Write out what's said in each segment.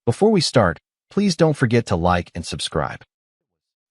Before we start, please don't forget to like and subscribe.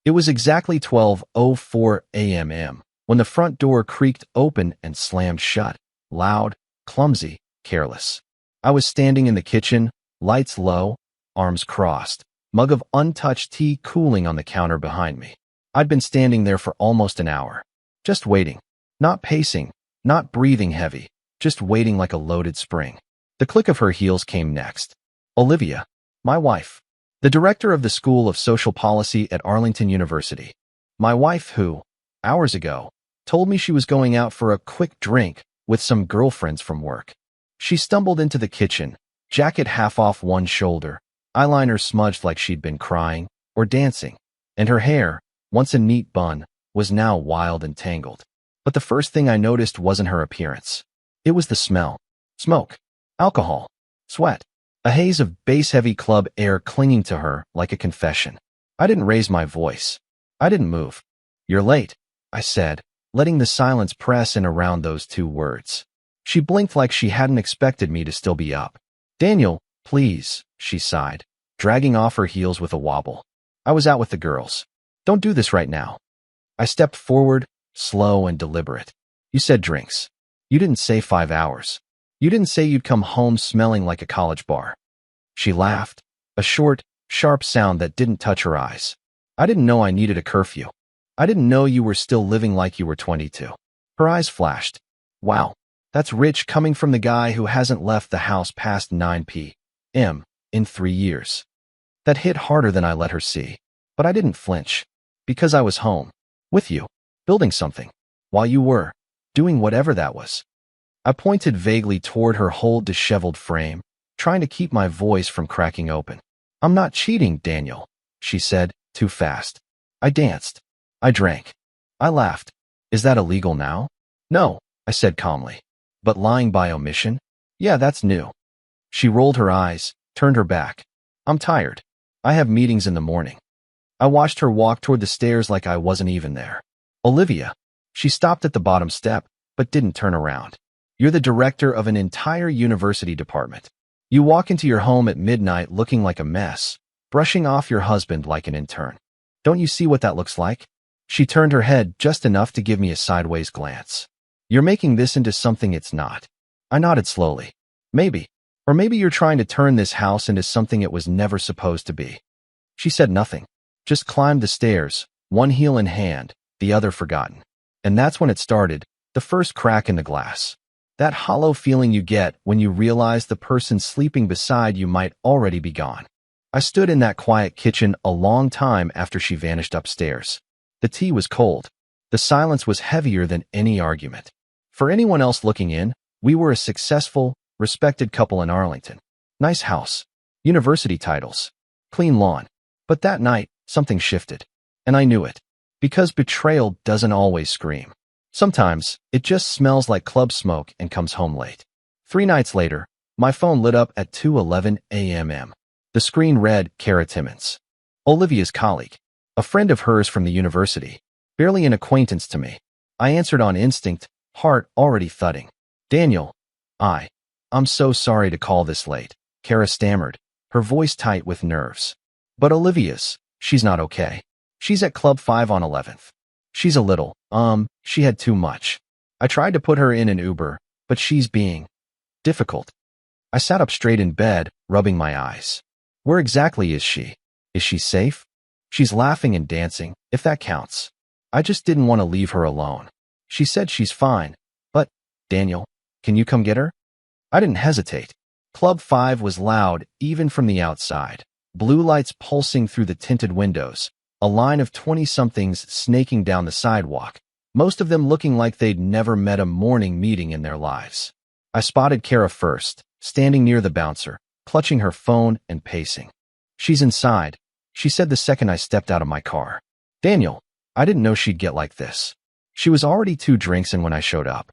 It was exactly 12:04 a.m. when the front door creaked open and slammed shut. Loud, clumsy, careless. I was standing in the kitchen, lights low, arms crossed, mug of untouched tea cooling on the counter behind me. I'd been standing there for almost an hour, just waiting, not pacing, not breathing heavy, just waiting like a loaded spring. The click of her heels came next. Olivia, my wife, the director of the School of Social Policy at Arlington University. My wife who, hours ago, told me she was going out for a quick drink with some girlfriends from work. She stumbled into the kitchen, jacket half off one shoulder, eyeliner smudged like she'd been crying or dancing, and her hair, once a neat bun, was now wild and tangled. But the first thing I noticed wasn't her appearance. It was the smell. Smoke, alcohol, sweat, a haze of bass-heavy club air clinging to her like a confession. I didn't raise my voice. I didn't move. "You're late," I said, letting the silence press in around those two words. She blinked like she hadn't expected me to still be up. "Daniel, please," she sighed, dragging off her heels with a wobble. "I was out with the girls. Don't do this right now." I stepped forward, slow and deliberate. "You said drinks. You didn't say 5 hours. You didn't say you'd come home smelling like a college bar." She laughed, a short, sharp sound that didn't touch her eyes. "I didn't know I needed a curfew. I didn't know you were still living like you were 22. Her eyes flashed. "Wow, that's rich coming from the guy who hasn't left the house past 9 p.m. in 3 years. That hit harder than I let her see. But I didn't flinch, because I was home, with you, building something, while you were doing whatever that was. I pointed vaguely toward her whole disheveled frame, trying to keep my voice from cracking open. "I'm not cheating, Daniel," she said, too fast. "I danced. I drank. I laughed. Is that illegal now?" "No," I said calmly. "But lying by omission? Yeah, that's new." She rolled her eyes, turned her back. "I'm tired. I have meetings in the morning." I watched her walk toward the stairs like I wasn't even there. "Olivia." She stopped at the bottom step, but didn't turn around. "You're the director of an entire university department. You walk into your home at midnight looking like a mess, brushing off your husband like an intern. Don't you see what that looks like?" She turned her head just enough to give me a sideways glance. "You're making this into something it's not." I nodded slowly. "Maybe. Or maybe you're trying to turn this house into something it was never supposed to be." She said nothing, just climbed the stairs, one heel in hand, the other forgotten. And that's when it started, the first crack in the glass. That hollow feeling you get when you realize the person sleeping beside you might already be gone. I stood in that quiet kitchen a long time after she vanished upstairs. The tea was cold. The silence was heavier than any argument. For anyone else looking in, we were a successful, respected couple in Arlington. Nice house, university titles, clean lawn. But that night, something shifted. And I knew it. Because betrayal doesn't always scream. Sometimes, it just smells like club smoke and comes home late. 3 nights later, my phone lit up at 2:11 a.m. The screen read Kara Timmons, Olivia's colleague, a friend of hers from the university, barely an acquaintance to me. I answered on instinct, heart already thudding. "Daniel, I'm so sorry to call this late," Kara stammered, her voice tight with nerves. "But she's not okay. She's at Club 5 on 11th. She's a little, she had too much. I tried to put her in an Uber, but she's being difficult." I sat up straight in bed, rubbing my eyes. "Where exactly is she? Is she safe?" "She's laughing and dancing, if that counts. I just didn't want to leave her alone. She said she's fine, but, Daniel, can you come get her?" I didn't hesitate. Club 5 was loud, even from the outside. Blue lights pulsing through the tinted windows, a line of 20-somethings snaking down the sidewalk, most of them looking like they'd never met a morning meeting in their lives. I spotted Kara first, standing near the bouncer, clutching her phone and pacing. "She's inside," she said the second I stepped out of my car. "Daniel, I didn't know she'd get like this." She was already 2 drinks in when I showed up.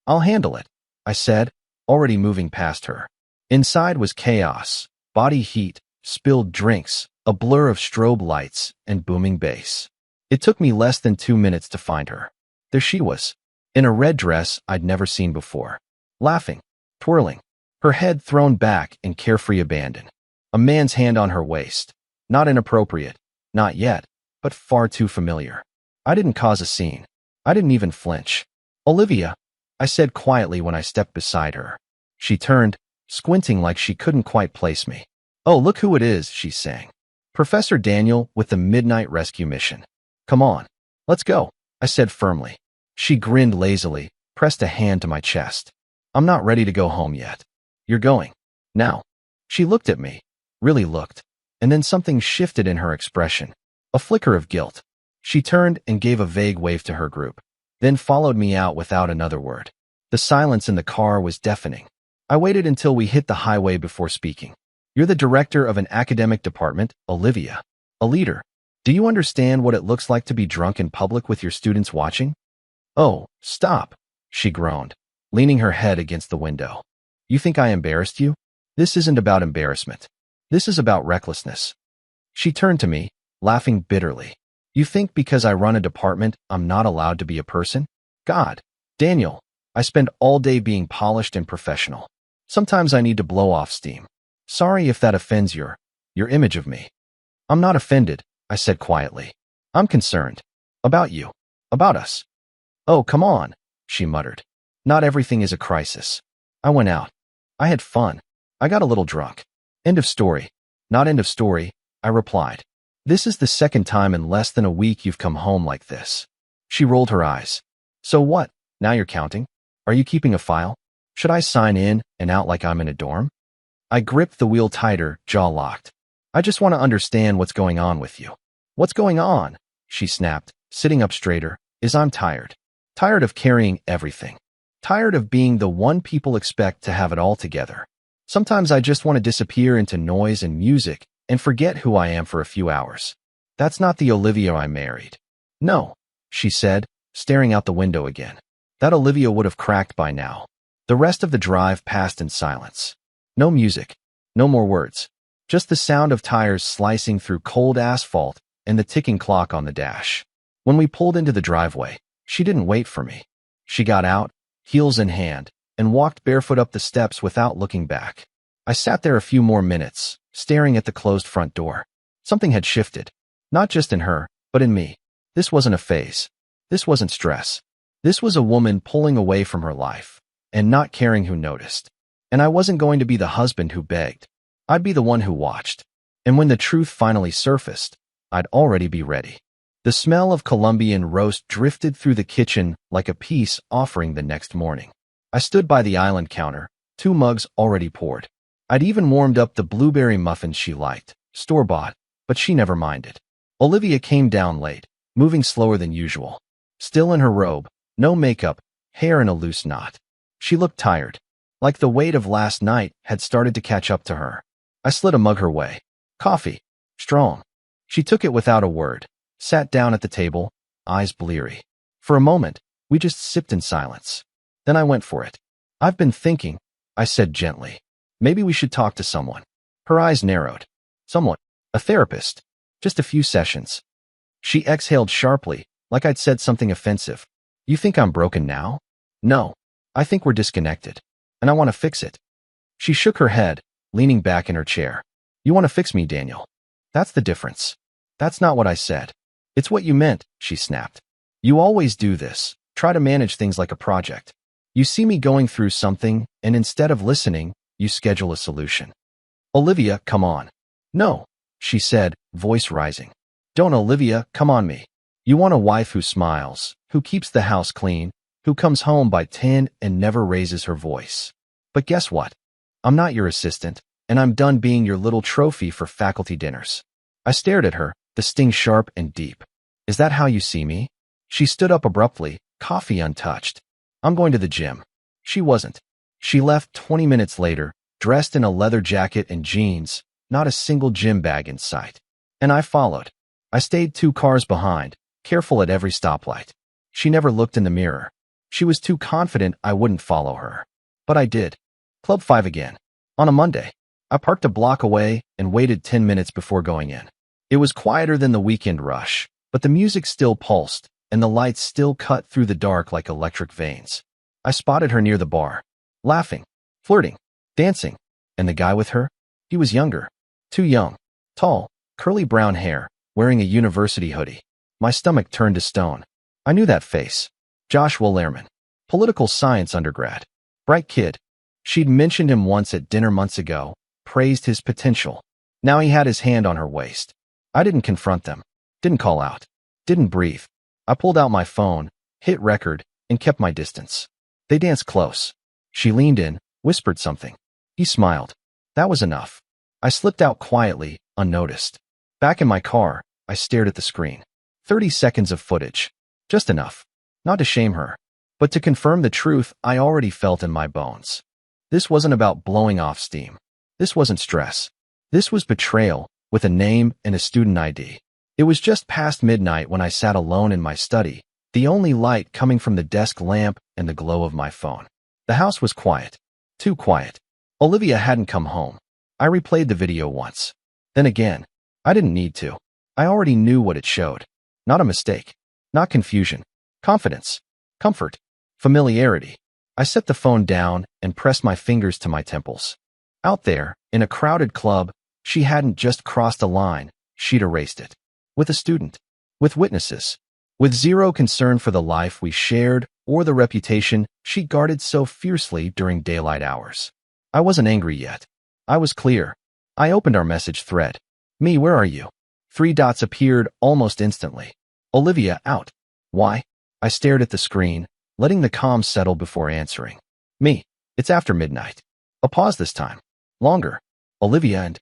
"I'll handle it," I said, already moving past her. Inside was chaos, body heat, spilled drinks, a blur of strobe lights, and booming bass. It took me less than 2 minutes to find her. There she was, in a red dress I'd never seen before, laughing, twirling, her head thrown back in carefree abandon. A man's hand on her waist. Not inappropriate. Not yet, but far too familiar. I didn't cause a scene. I didn't even flinch. "Olivia," I said quietly when I stepped beside her. She turned, squinting like she couldn't quite place me. "Oh, look who it is," she sang. "Professor Daniel with the Midnight Rescue Mission. Come on, let's go," I said firmly. She grinned lazily, pressed a hand to my chest. "I'm not ready to go home yet. You're going. Now." She looked at me, really looked, and then something shifted in her expression. A flicker of guilt. She turned and gave a vague wave to her group, then followed me out without another word. The silence in the car was deafening. I waited until we hit the highway before speaking. "You're the director of an academic department, Olivia. A leader. Do you understand what it looks like to be drunk in public with your students watching?" "Oh, stop," she groaned, leaning her head against the window. "You think I embarrassed you? This isn't about embarrassment. This is about recklessness." She turned to me, laughing bitterly. "You think because I run a department, I'm not allowed to be a person? God, Daniel, I spend all day being polished and professional. Sometimes I need to blow off steam. Sorry if that offends your image of me." "I'm not offended," I said quietly. "I'm concerned. About you. About us." "Oh, come on," she muttered. "Not everything is a crisis." I went out. I had fun. I got a little drunk. End of story. "Not end of story," I replied. "This is the second time in less than a week you've come home like this." She rolled her eyes. "So what? Now you're counting? Are you keeping a file? Should I sign in and out like I'm in a dorm?" I gripped the wheel tighter, jaw locked. "I just want to understand what's going on with you." "What's going on?" she snapped, sitting up straighter, "is I'm tired. Tired of carrying everything. Tired of being the one people expect to have it all together. Sometimes I just want to disappear into noise and music and forget who I am for a few hours. That's not the Olivia I married." "No," she said, staring out the window again. That Olivia would have cracked by now. The rest of the drive passed in silence. No music. No more words. Just the sound of tires slicing through cold asphalt and the ticking clock on the dash. When we pulled into the driveway, she didn't wait for me. She got out, heels in hand, and walked barefoot up the steps without looking back. I sat there a few more minutes, staring at the closed front door. Something had shifted. Not just in her, but in me. This wasn't a phase. This wasn't stress. This was a woman pulling away from her life, and not caring who noticed. And I wasn't going to be the husband who begged. I'd be the one who watched. And when the truth finally surfaced, I'd already be ready. The smell of Colombian roast drifted through the kitchen like a peace offering the next morning. I stood by the island counter, 2 mugs already poured. I'd even warmed up the blueberry muffins she liked, store-bought, but she never minded. Olivia came down late, moving slower than usual. Still in her robe, no makeup, hair in a loose knot. She looked tired, like the weight of last night had started to catch up to her. I slid a mug her way. "Coffee. Strong." She took it without a word, sat down at the table, eyes bleary. For a moment, we just sipped in silence. Then I went for it. "I've been thinking," I said gently. "Maybe we should talk to someone." Her eyes narrowed. "Someone? A therapist? Just a few sessions." She exhaled sharply, like I'd said something offensive. "You think I'm broken now?" "No. I think we're disconnected. And I want to fix it." She shook her head, leaning back in her chair. "You want to fix me, Daniel. That's the difference." "That's not what I said." "It's what you meant," she snapped. "You always do this, try to manage things like a project. You see me going through something, and instead of listening, you schedule a solution." "Olivia, come on." "No," she said, voice rising. "Don't, Olivia, come on me. You want a wife who smiles, who keeps the house clean, who comes home by 10 and never raises her voice. But guess what? I'm not your assistant, and I'm done being your little trophy for faculty dinners." I stared at her, the sting sharp and deep. "Is that how you see me?" She stood up abruptly, coffee untouched. "I'm going to the gym." She wasn't. She left 20 minutes later, dressed in a leather jacket and jeans, not a single gym bag in sight. And I followed. I stayed 2 cars behind, careful at every stoplight. She never looked in the mirror. She was too confident I wouldn't follow her. But I did. Club 5 again. On a Monday. I parked a block away and waited 10 minutes before going in. It was quieter than the weekend rush, but the music still pulsed, and the lights still cut through the dark like electric veins. I spotted her near the bar, laughing, flirting, dancing, and the guy with her? He was younger, Too young. Tall. Curly brown hair. Wearing a university hoodie. My stomach turned to stone. I knew that face. Joshua Lehrman. Political science undergrad. Bright kid. She'd mentioned him once at dinner months ago, praised his potential. Now he had his hand on her waist. I didn't confront them. Didn't call out. Didn't breathe. I pulled out my phone, hit record, and kept my distance. They danced close. She leaned in, whispered something. He smiled. That was enough. I slipped out quietly, unnoticed. Back in my car, I stared at the screen. 30 seconds of footage. Just enough. Not to shame her, but to confirm the truth I already felt in my bones. This wasn't about blowing off steam. This wasn't stress. This was betrayal, with a name and a student ID. It was just past midnight when I sat alone in my study, the only light coming from the desk lamp and the glow of my phone. The house was quiet. Too quiet. Olivia hadn't come home. I replayed the video once. Then again. I didn't need to. I already knew what it showed. Not a mistake. Not confusion. Confidence. Comfort. Familiarity. I set the phone down and pressed my fingers to my temples. Out there, in a crowded club, she hadn't just crossed a line, she'd erased it. With a student. With witnesses. With zero concern for the life we shared or the reputation she guarded so fiercely during daylight hours. I wasn't angry yet. I was clear. I opened our message thread. Me, where are you? 3 dots appeared almost instantly. Olivia, out. Why? I stared at the screen, letting the calm settle before answering. Me, it's after midnight. A pause this time. Longer. Olivia and...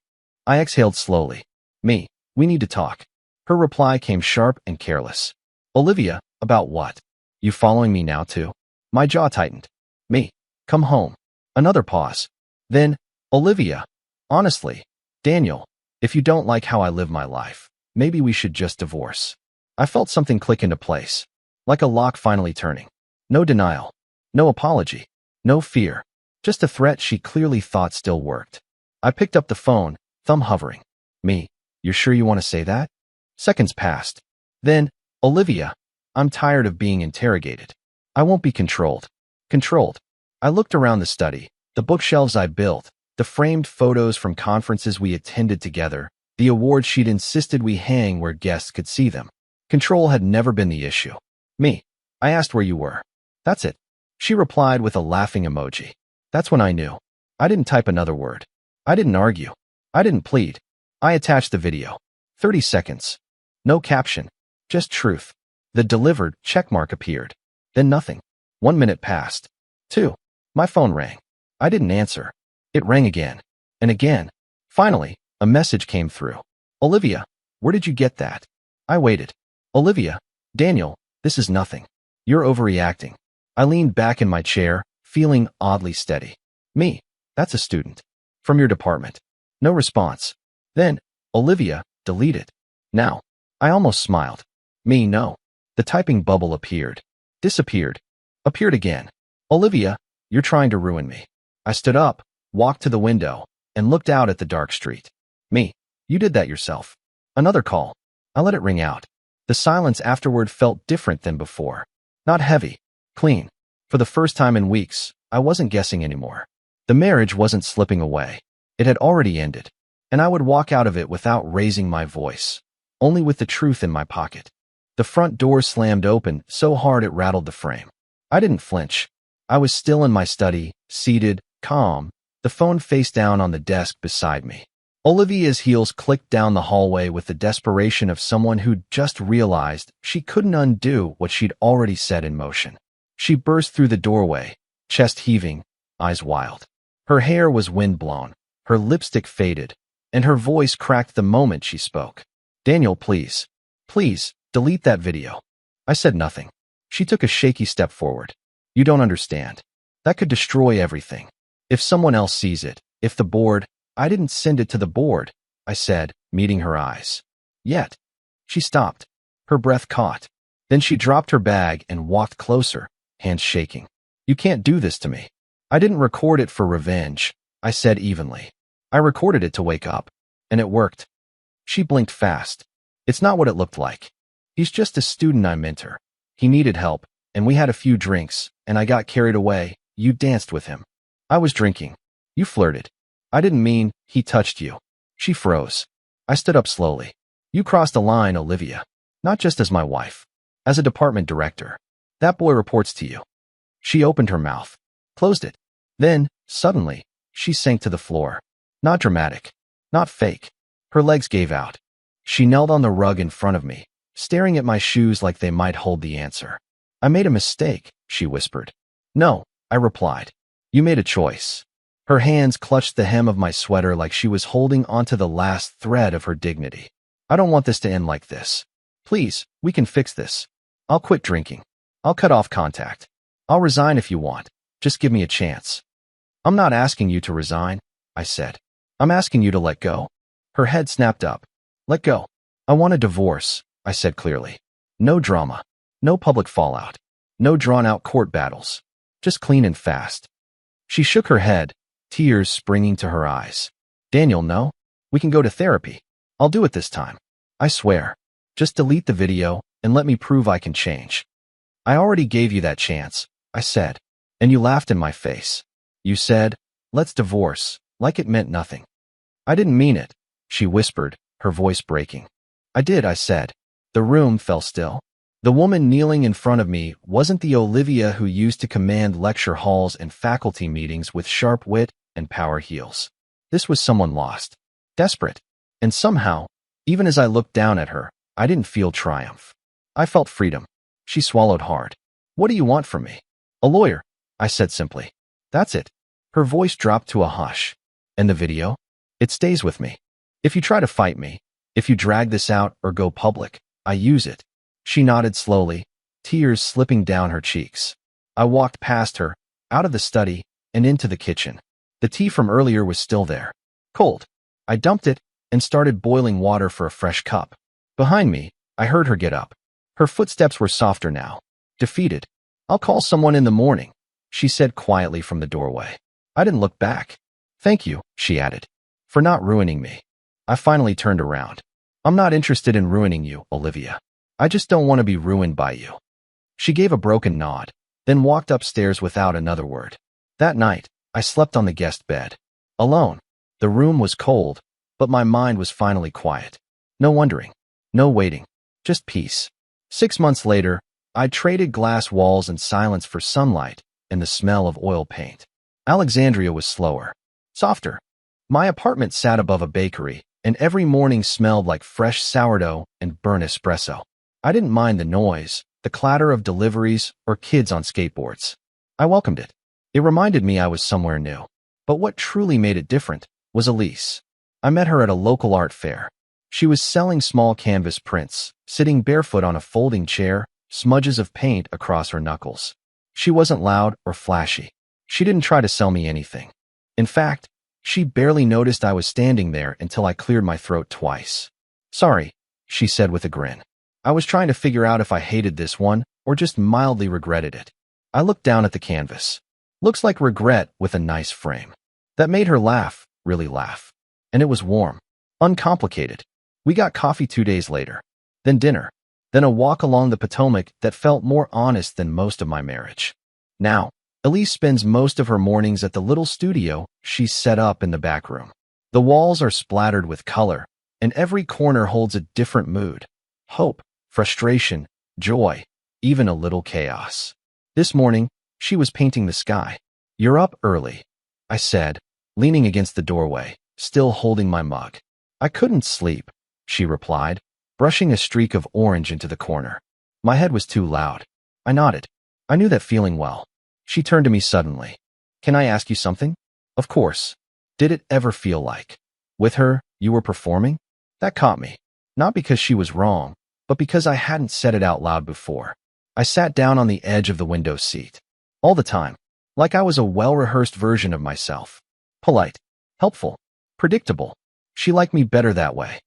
I exhaled slowly. Me, we need to talk. Her reply came sharp and careless. Olivia, about what? You following me now too? My jaw tightened. Me, come home. Another pause. Then, Olivia, honestly, Daniel, if you don't like how I live my life, maybe we should just divorce. I felt something click into place, like a lock finally turning. No denial. No apology. No fear. Just a threat she clearly thought still worked. I picked up the phone, thumb hovering. Me, you're sure you want to say that? Seconds passed. Then, Olivia, I'm tired of being interrogated. I won't be controlled. Controlled. I looked around the study, the bookshelves I built, the framed photos from conferences we attended together, the awards she'd insisted we hang where guests could see them. Control had never been the issue. Me, I asked where you were. That's it. She replied with a laughing emoji. That's when I knew. I didn't type another word. I didn't argue. I didn't plead. I attached the video. 30 seconds. No caption. Just truth. The delivered checkmark appeared. Then nothing. 1 minute passed. 2. My phone rang. I didn't answer. It rang again. And again. Finally, a message came through. Olivia, where did you get that? I waited. Olivia, Daniel, this is nothing. You're overreacting. I leaned back in my chair, feeling oddly steady. Me, that's a student. From your department. No response. Then, Olivia, delete it. Now. I almost smiled. Me, no. The typing bubble appeared. Disappeared. Appeared again. Olivia, you're trying to ruin me. I stood up, walked to the window, and looked out at the dark street. Me, you did that yourself. Another call. I let it ring out. The silence afterward felt different than before. Not heavy. Clean. For the first time in weeks, I wasn't guessing anymore. The marriage wasn't slipping away. It had already ended. And I would walk out of it without raising my voice. Only with the truth in my pocket. The front door slammed open so hard it rattled the frame. I didn't flinch. I was still in my study, seated, calm, the phone face down on the desk beside me. Olivia's heels clicked down the hallway with the desperation of someone who'd just realized she couldn't undo what she'd already set in motion. She burst through the doorway, chest heaving, eyes wild. Her hair was windblown, her lipstick faded, and her voice cracked the moment she spoke. Daniel, please, delete that video. I said nothing. She took a shaky step forward. You don't understand. That could destroy everything. If someone else sees it, if the board, I didn't send it to the board, I said, meeting her eyes. Yet. She stopped. Her breath caught. Then she dropped her bag and walked closer, hands shaking. You can't do this to me. I didn't record it for revenge, I said evenly. I recorded it to wake up. And it worked. She blinked fast. It's not what it looked like. He's just a student I mentor. He needed help, and we had a few drinks, and I got carried away. You danced with him. I was drinking. You flirted. I didn't mean he touched you. She froze. I stood up slowly. You crossed a line, Olivia. Not just as my wife. As a department director. That boy reports to you. She opened her mouth. Closed it. Then, suddenly, she sank to the floor. Not dramatic. Not fake. Her legs gave out. She knelt on the rug in front of me, staring at my shoes like they might hold the answer. I made a mistake, she whispered. No, I replied. You made a choice. Her hands clutched the hem of my sweater like she was holding onto the last thread of her dignity. I don't want this to end like this. Please, we can fix this. I'll quit drinking. I'll cut off contact. I'll resign if you want. Just give me a chance. I'm not asking you to resign, I said. I'm asking you to let go. Her head snapped up. Let go. I want a divorce, I said clearly. No drama. No public fallout. No drawn-out court battles. Just clean and fast. She shook her head, tears springing to her eyes. Daniel, no. We can go to therapy. I'll do it this time. I swear. Just delete the video and let me prove I can change. I already gave you that chance, I said, and you laughed in my face. You said, let's divorce, like it meant nothing. I didn't mean it, she whispered, her voice breaking. I did, I said. The room fell still. The woman kneeling in front of me wasn't the Olivia who used to command lecture halls and faculty meetings with sharp wit and power heels. This was someone lost, desperate, and somehow, even as I looked down at her, I didn't feel triumph. I felt freedom. She swallowed hard. What do you want from me? A lawyer, I said simply. That's it. Her voice dropped to a hush. And the video? It stays with me. If you try to fight me, if you drag this out or go public, I use it. She nodded slowly, tears slipping down her cheeks. I walked past her, out of the study, and into the kitchen. The tea from earlier was still there. Cold. I dumped it and started boiling water for a fresh cup. Behind me, I heard her get up. Her footsteps were softer now. Defeated. I'll call someone in the morning, she said quietly from the doorway. I didn't look back. Thank you, she added, for not ruining me. I finally turned around. I'm not interested in ruining you, Olivia. I just don't want to be ruined by you. She gave a broken nod, then walked upstairs without another word. That night, I slept on the guest bed. Alone. The room was cold, but my mind was finally quiet. No wondering. No waiting. Just peace. 6 months later, I traded glass walls and silence for sunlight and the smell of oil paint. Alexandria was slower. Softer. My apartment sat above a bakery, and every morning smelled like fresh sourdough and burnt espresso. I didn't mind the noise, the clatter of deliveries, or kids on skateboards. I welcomed it. It reminded me I was somewhere new. But what truly made it different was Elise. I met her at a local art fair. She was selling small canvas prints, sitting barefoot on a folding chair, smudges of paint across her knuckles. She wasn't loud or flashy. She didn't try to sell me anything. In fact, she barely noticed I was standing there until I cleared my throat twice. Sorry, she said with a grin. I was trying to figure out if I hated this one or just mildly regretted it. I looked down at the canvas. Looks like regret with a nice frame. That made her laugh, really laugh. And it was warm. Uncomplicated. We got coffee 2 days later. Then dinner. Then a walk along the Potomac that felt more honest than most of my marriage. Now, Elise spends most of her mornings at the little studio she's set up in the back room. The walls are splattered with color, and every corner holds a different mood. Hope, frustration, joy, even a little chaos. This morning, she was painting the sky. You're up early, I said, leaning against the doorway, still holding my mug. I couldn't sleep, she replied, brushing a streak of orange into the corner. My head was too loud. I nodded. I knew that feeling well. She turned to me suddenly. Can I ask you something? Of course. Did it ever feel like, with her, you were performing? That caught me. Not because she was wrong, but because I hadn't said it out loud before. I sat down on the edge of the window seat. All the time, like I was a well-rehearsed version of myself. Polite, helpful, predictable. She liked me better that way.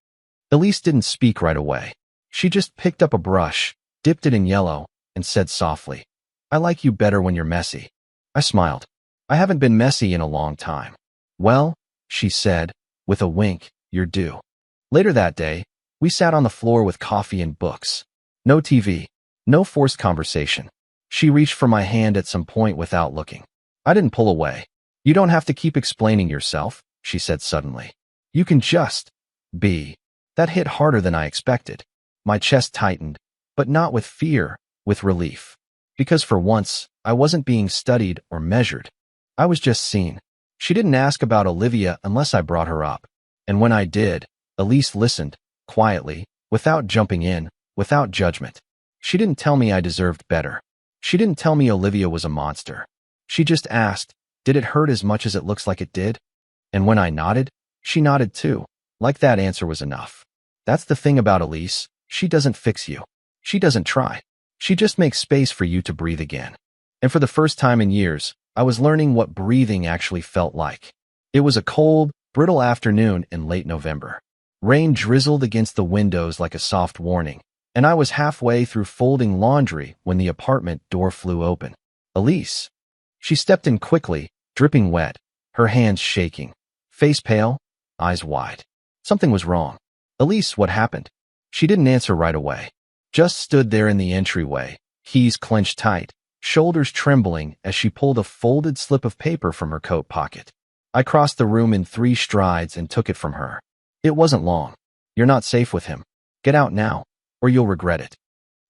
Elise didn't speak right away. She just picked up a brush, dipped it in yellow, and said softly, I like you better when you're messy. I smiled. I haven't been messy in a long time. Well, she said, with a wink, you're due. Later that day, we sat on the floor with coffee and books. No TV. No forced conversation. She reached for my hand at some point without looking. I didn't pull away. You don't have to keep explaining yourself, she said suddenly. You can just be. That hit harder than I expected. My chest tightened, but not with fear, with relief. Because for once, I wasn't being studied or measured. I was just seen. She didn't ask about Olivia unless I brought her up. And when I did, Elise listened, quietly, without jumping in, without judgment. She didn't tell me I deserved better. She didn't tell me Olivia was a monster. She just asked, did it hurt as much as it looks like it did? And when I nodded, she nodded too. Like that answer was enough. That's the thing about Elise. She doesn't fix you. She doesn't try. She just makes space for you to breathe again. And for the first time in years, I was learning what breathing actually felt like. It was a cold, brittle afternoon in late November. Rain drizzled against the windows like a soft warning, and I was halfway through folding laundry when the apartment door flew open. Elise. She stepped in quickly, dripping wet, her hands shaking, face pale, eyes wide. Something was wrong. Elise, what happened? She didn't answer right away. Just stood there in the entryway, keys clenched tight, shoulders trembling as she pulled a folded slip of paper from her coat pocket. I crossed the room in 3 strides and took it from her. It wasn't long. You're not safe with him. Get out now, or you'll regret it.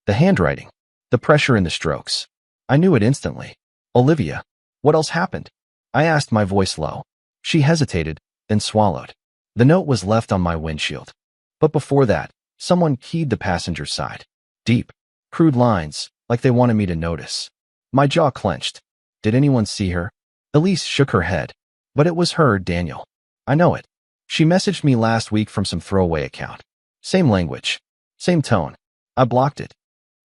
The handwriting, the pressure in the strokes. I knew it instantly. Olivia. What else happened? I asked, my voice low. She hesitated, then swallowed. The note was left on my windshield. But before that, someone keyed the passenger side. Deep, crude lines, like they wanted me to notice. My jaw clenched. Did anyone see her? Elise shook her head. But it was her, Daniel. I know it. She messaged me last week from some throwaway account. Same language. Same tone. I blocked it.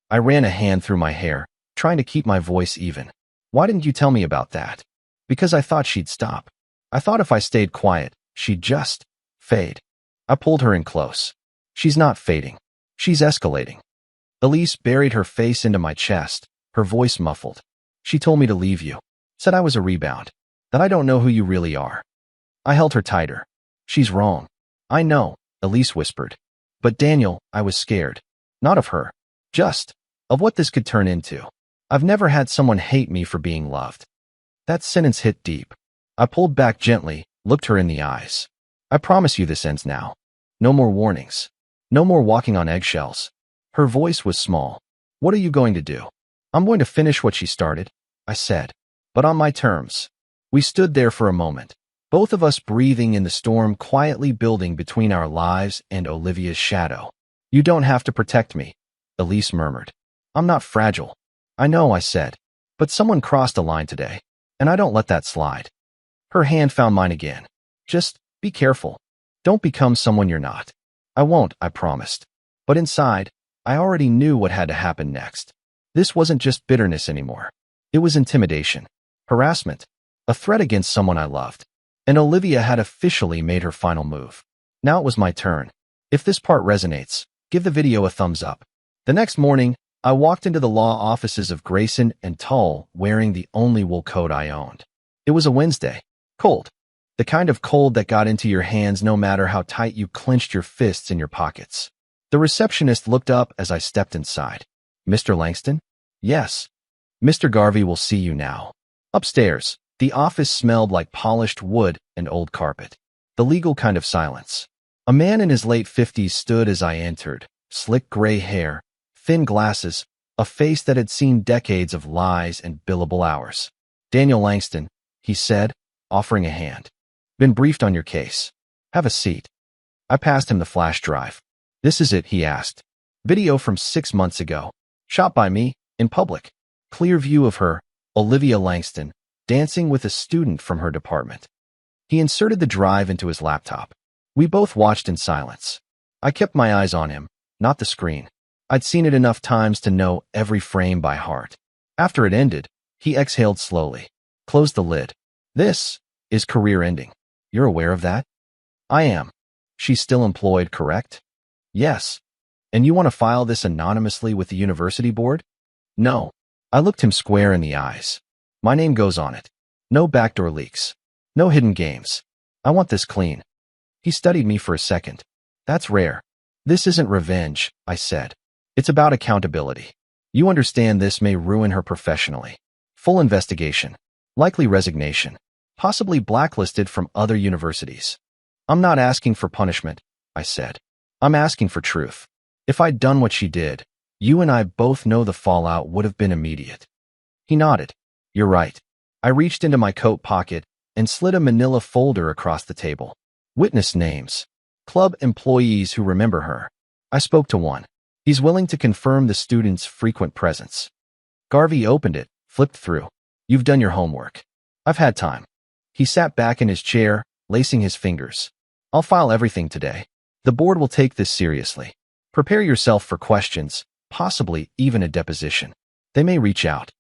I ran a hand through my hair, trying to keep my voice even. Why didn't you tell me about that? Because I thought she'd stop. I thought if I stayed quiet, she'd just fade. I pulled her in close. She's not fading. She's escalating. Elise buried her face into my chest, her voice muffled. She told me to leave you. Said I was a rebound. That I don't know who you really are. I held her tighter. She's wrong. I know, Elise whispered. But Daniel, I was scared. Not of her. Just of what this could turn into. I've never had someone hate me for being loved. That sentence hit deep. I pulled back gently, looked her in the eyes. I promise you this ends now. No more warnings. No more walking on eggshells. Her voice was small. What are you going to do? I'm going to finish what she started, I said. But on my terms. We stood there for a moment, both of us breathing in the storm quietly building between our lives and Olivia's shadow. You don't have to protect me, Elise murmured. I'm not fragile. I know, I said. But someone crossed a line today, and I don't let that slide. Her hand found mine again. Just be careful. Don't become someone you're not. I won't, I promised. But inside, I already knew what had to happen next. This wasn't just bitterness anymore. It was intimidation, harassment, a threat against someone I loved. And Olivia had officially made her final move. Now it was my turn. If this part resonates, give the video a thumbs up. The next morning, I walked into the law offices of Grayson and Tull wearing the only wool coat I owned. It was a Wednesday. Cold. The kind of cold that got into your hands no matter how tight you clenched your fists in your pockets. The receptionist looked up as I stepped inside. Mr. Langston? Yes. Mr. Garvey will see you now. Upstairs, the office smelled like polished wood and old carpet. The legal kind of silence. A man in his late 50s stood as I entered, slick gray hair, thin glasses, a face that had seen decades of lies and billable hours. Daniel Langston, he said, offering a hand. Been briefed on your case. Have a seat. I passed him the flash drive. This is it, he asked. Video from 6 months ago. Shot by me, in public. Clear view of her, Olivia Langston, dancing with a student from her department. He inserted the drive into his laptop. We both watched in silence. I kept my eyes on him, not the screen. I'd seen it enough times to know every frame by heart. After it ended, he exhaled slowly. Closed the lid. This is career ending. You're aware of that? I am. She's still employed, correct? Yes. And you want to file this anonymously with the university board? No. I looked him square in the eyes. My name goes on it. No backdoor leaks. No hidden games. I want this clean. He studied me for a second. That's rare. This isn't revenge, I said. It's about accountability. You understand this may ruin her professionally. Full investigation. Likely resignation. Possibly blacklisted from other universities. I'm not asking for punishment, I said. I'm asking for truth. If I'd done what she did, you and I both know the fallout would have been immediate. He nodded. You're right. I reached into my coat pocket and slid a manila folder across the table. Witness names. Club employees who remember her. I spoke to one. He's willing to confirm the student's frequent presence. Garvey opened it, flipped through. You've done your homework. I've had time. He sat back in his chair, lacing his fingers. I'll file everything today. The board will take this seriously. Prepare yourself for questions, possibly even a deposition. They may reach out.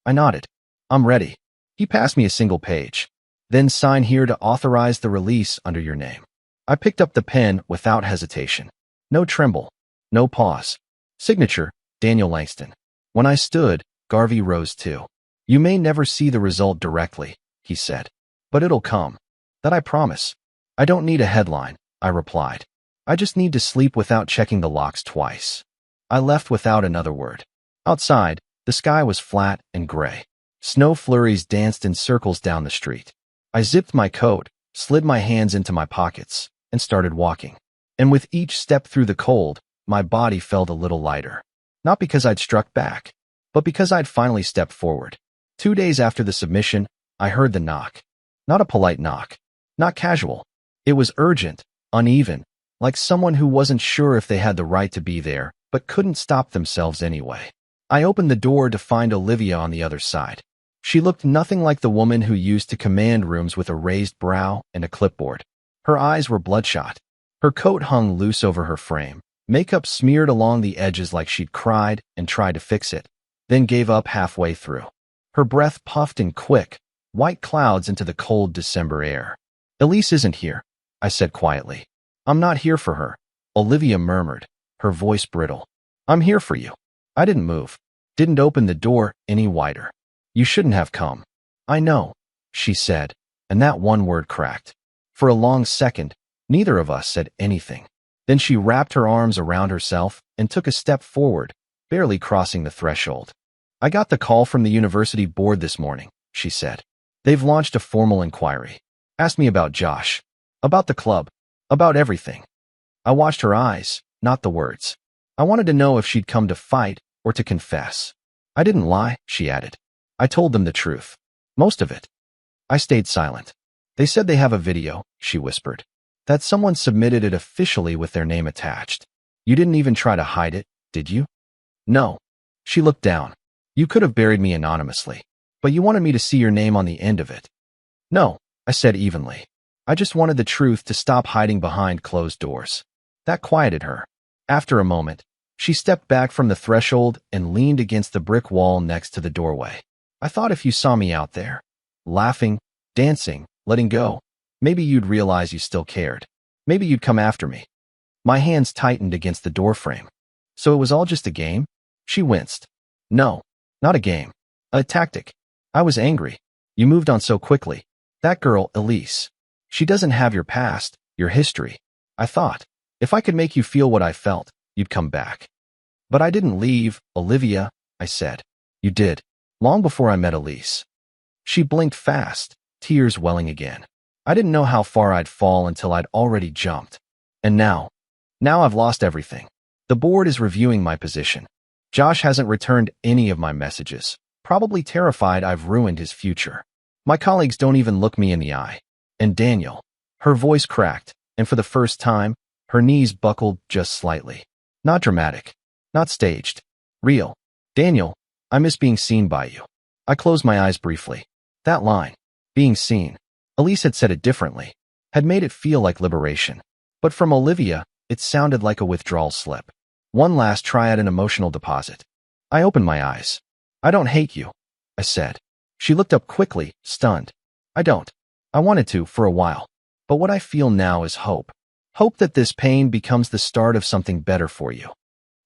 I nodded. I'm ready. He passed me a single page. Then sign here to authorize the release under your name. I picked up the pen without hesitation. No tremble. No pause. Signature, Daniel Langston. When I stood, Garvey rose too. You may never see the result directly, he said. But it'll come. That I promise. I don't need a headline, I replied. I just need to sleep without checking the locks twice. I left without another word. Outside, the sky was flat and gray. Snow flurries danced in circles down the street. I zipped my coat, slid my hands into my pockets, and started walking. And with each step through the cold, my body felt a little lighter. Not because I'd struck back, but because I'd finally stepped forward. 2 days after the submission, I heard the knock. Not a polite knock. Not casual. It was urgent, uneven, like someone who wasn't sure if they had the right to be there, but couldn't stop themselves anyway. I opened the door to find Olivia on the other side. She looked nothing like the woman who used to command rooms with a raised brow and a clipboard. Her eyes were bloodshot. Her coat hung loose over her frame. Makeup smeared along the edges like she'd cried and tried to fix it, then gave up halfway through. Her breath puffed in quick, white clouds into the cold December air. Elise isn't here, I said quietly. I'm not here for her, Olivia murmured, her voice brittle. I'm here for you. I didn't move, didn't open the door any wider. You shouldn't have come. I know, she said, and that one word cracked. For a long second, neither of us said anything. Then she wrapped her arms around herself and took a step forward, barely crossing the threshold. I got the call from the university board this morning, she said. They've launched a formal inquiry. Asked me about Josh, about the club, about everything. I watched her eyes, not the words. I wanted to know if she'd come to fight or to confess. I didn't lie, she added. I told them the truth. Most of it. I stayed silent. They said they have a video, she whispered. That someone submitted it officially with their name attached. You didn't even try to hide it, did you? No. She looked down. You could have buried me anonymously, but you wanted me to see your name on the end of it. No, I said evenly. I just wanted the truth to stop hiding behind closed doors. That quieted her. After a moment, she stepped back from the threshold and leaned against the brick wall next to the doorway. I thought if you saw me out there, laughing, dancing, letting go, maybe you'd realize you still cared. Maybe you'd come after me. My hands tightened against the doorframe. So it was all just a game? She winced. No, not a game. A tactic. I was angry. You moved on so quickly. That girl, Elise. She doesn't have your past, your history. I thought, if I could make you feel what I felt, you'd come back. But I didn't leave, Olivia, I said. You did. Long before I met Elise. She blinked fast, tears welling again. I didn't know how far I'd fall until I'd already jumped. And now I've lost everything. The board is reviewing my position. Josh hasn't returned any of my messages, probably terrified I've ruined his future. My colleagues don't even look me in the eye. And Daniel. Her voice cracked, and for the first time, her knees buckled just slightly. Not dramatic. Not staged. Real. Daniel, I miss being seen by you. I closed my eyes briefly. That line, being seen. Elise had said it differently, had made it feel like liberation. But from Olivia, it sounded like a withdrawal slip. One last try at an emotional deposit. I opened my eyes. I don't hate you, I said. She looked up quickly, stunned. I don't. I wanted to for a while. But what I feel now is hope. Hope that this pain becomes the start of something better for you.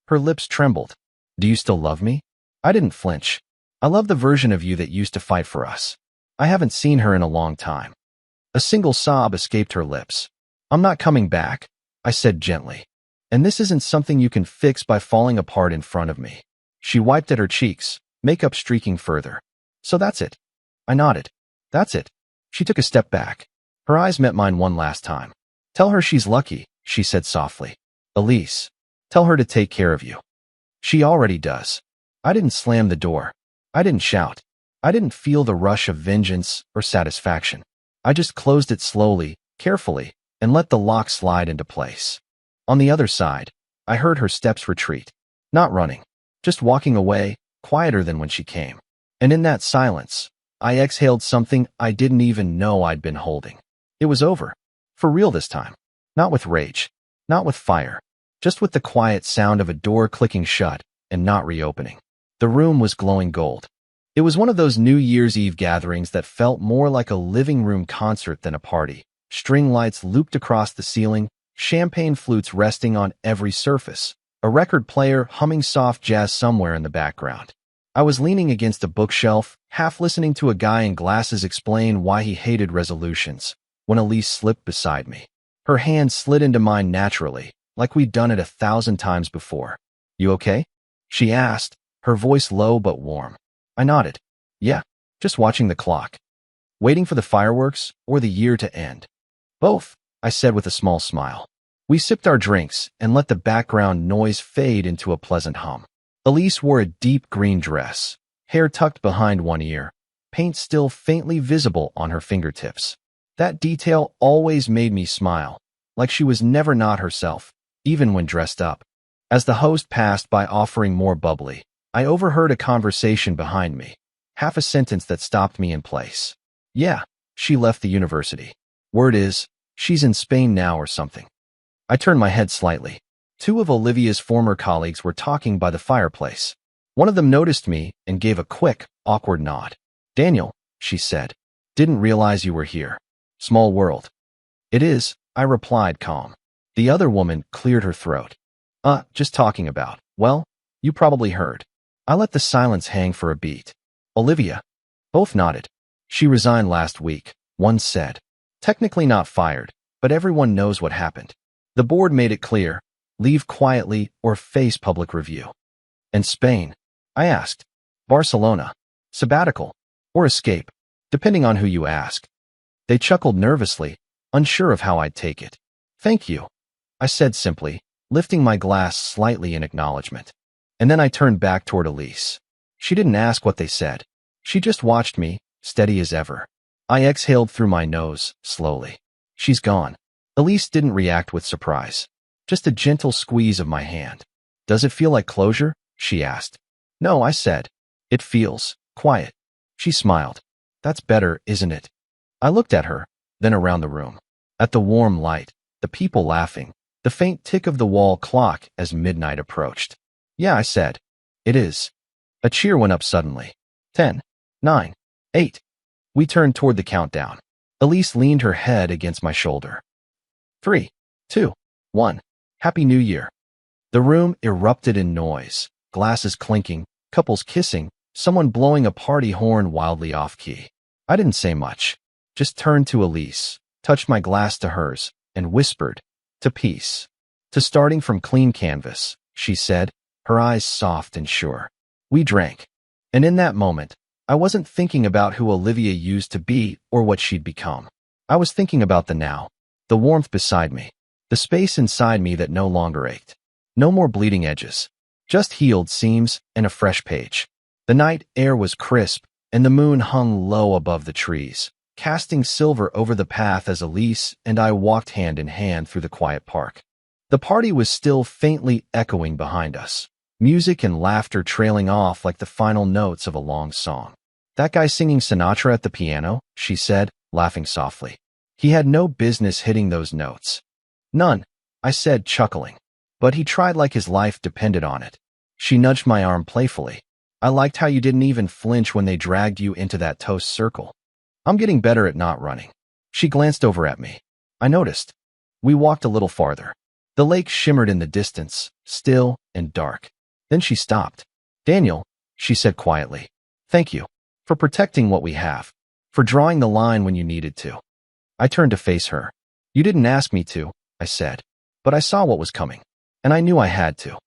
Her lips trembled. Do you still love me? I didn't flinch. I love the version of you that used to fight for us. I haven't seen her in a long time. A single sob escaped her lips. I'm not coming back, I said gently. And this isn't something you can fix by falling apart in front of me. She wiped at her cheeks, makeup streaking further. So that's it. I nodded. That's it. She took a step back. Her eyes met mine one last time. Tell her she's lucky, she said softly. Elise, tell her to take care of you. She already does. I didn't slam the door. I didn't shout. I didn't feel the rush of vengeance or satisfaction. I just closed it slowly, carefully, and let the lock slide into place. On the other side, I heard her steps retreat. Not running, just walking away, quieter than when she came. And in that silence, I exhaled something I didn't even know I'd been holding. It was over. For real this time. Not with rage. Not with fire. Just with the quiet sound of a door clicking shut and not reopening. The room was glowing gold. It was one of those New Year's Eve gatherings that felt more like a living room concert than a party. String lights looped across the ceiling, champagne flutes resting on every surface, a record player humming soft jazz somewhere in the background. I was leaning against a bookshelf, half listening to a guy in glasses explain why he hated resolutions, when Elise slipped beside me. Her hand slid into mine naturally, like we'd done it 1,000 times before. You okay? She asked, her voice low but warm. I nodded. Yeah, just watching the clock. Waiting for the fireworks or the year to end? Both, I said with a small smile. We sipped our drinks and let the background noise fade into a pleasant hum. Elise wore a deep green dress, hair tucked behind one ear, paint still faintly visible on her fingertips. That detail always made me smile, like she was never not herself, even when dressed up. As the host passed by offering more bubbly, I overheard a conversation behind me, half a sentence that stopped me in place. Yeah, she left the university. Word is, she's in Spain now or something. I turned my head slightly. Two of Olivia's former colleagues were talking by the fireplace. One of them noticed me and gave a quick, awkward nod. Daniel, she said, didn't realize you were here. Small world. It is, I replied calm. The other woman cleared her throat. Just talking about. Well, you probably heard. I let the silence hang for a beat. Olivia. Both nodded. She resigned last week, one said. Technically not fired, but everyone knows what happened. The board made it clear, leave quietly or face public review. And Spain? I asked. Barcelona. Sabbatical. Or escape, depending on who you ask. They chuckled nervously, unsure of how I'd take it. Thank you, I said simply, lifting my glass slightly in acknowledgement. And then I turned back toward Elise. She didn't ask what they said. She just watched me, steady as ever. I exhaled through my nose, slowly. She's gone. Elise didn't react with surprise. Just a gentle squeeze of my hand. Does it feel like closure? She asked. No, I said. It feels quiet. She smiled. That's better, isn't it? I looked at her, then around the room. At the warm light, the people laughing, the faint tick of the wall clock as midnight approached. Yeah, I said. It is. A cheer went up suddenly. 10, 9, 8. We turned toward the countdown. Elise leaned her head against my shoulder. 3, 2, 1. Happy New Year. The room erupted in noise, glasses clinking, couples kissing, someone blowing a party horn wildly off-key. I didn't say much, just turned to Elise, touched my glass to hers, and whispered, to peace. To starting from clean canvas, she said, her eyes soft and sure. We drank. And in that moment, I wasn't thinking about who Olivia used to be or what she'd become. I was thinking about the now, the warmth beside me, the space inside me that no longer ached. No more bleeding edges, just healed seams and a fresh page. The night air was crisp, and the moon hung low above the trees, casting silver over the path as Elise and I walked hand in hand through the quiet park. The party was still faintly echoing behind us, music and laughter trailing off like the final notes of a long song. That guy singing Sinatra at the piano, she said, laughing softly. He had no business hitting those notes. None, I said, chuckling. But he tried like his life depended on it. She nudged my arm playfully. I liked how you didn't even flinch when they dragged you into that toast circle. I'm getting better at not running. She glanced over at me. I noticed. We walked a little farther. The lake shimmered in the distance, still and dark. Then she stopped. Daniel, she said quietly. Thank you. For protecting what we have. For drawing the line when you needed to. I turned to face her. You didn't ask me to, I said. But I saw what was coming. And I knew I had to.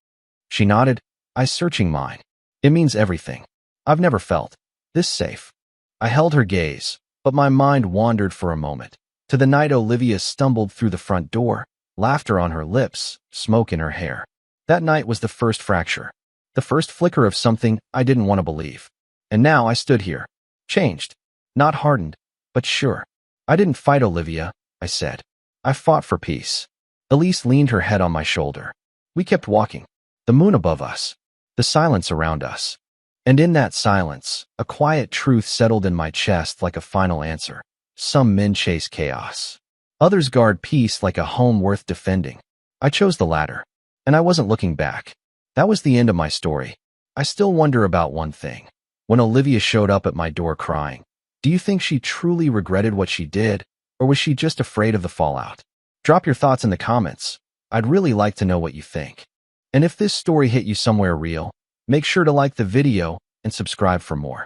She nodded, eyes searching mine. It means everything. I've never felt this safe. I held her gaze, but my mind wandered for a moment. To the night Olivia stumbled through the front door, laughter on her lips, smoke in her hair. That night was the first fracture, the first flicker of something I didn't want to believe. And now I stood here, changed, not hardened, but sure. I didn't fight Olivia, I said. I fought for peace. Elise leaned her head on my shoulder. We kept walking, the moon above us, the silence around us. And in that silence, a quiet truth settled in my chest like a final answer. Some men chase chaos. Others guard peace like a home worth defending. I chose the latter, and I wasn't looking back. That was the end of my story. I still wonder about one thing. When Olivia showed up at my door crying, do you think she truly regretted what she did, or was she just afraid of the fallout? Drop your thoughts in the comments. I'd really like to know what you think. And if this story hit you somewhere real, make sure to like the video and subscribe for more.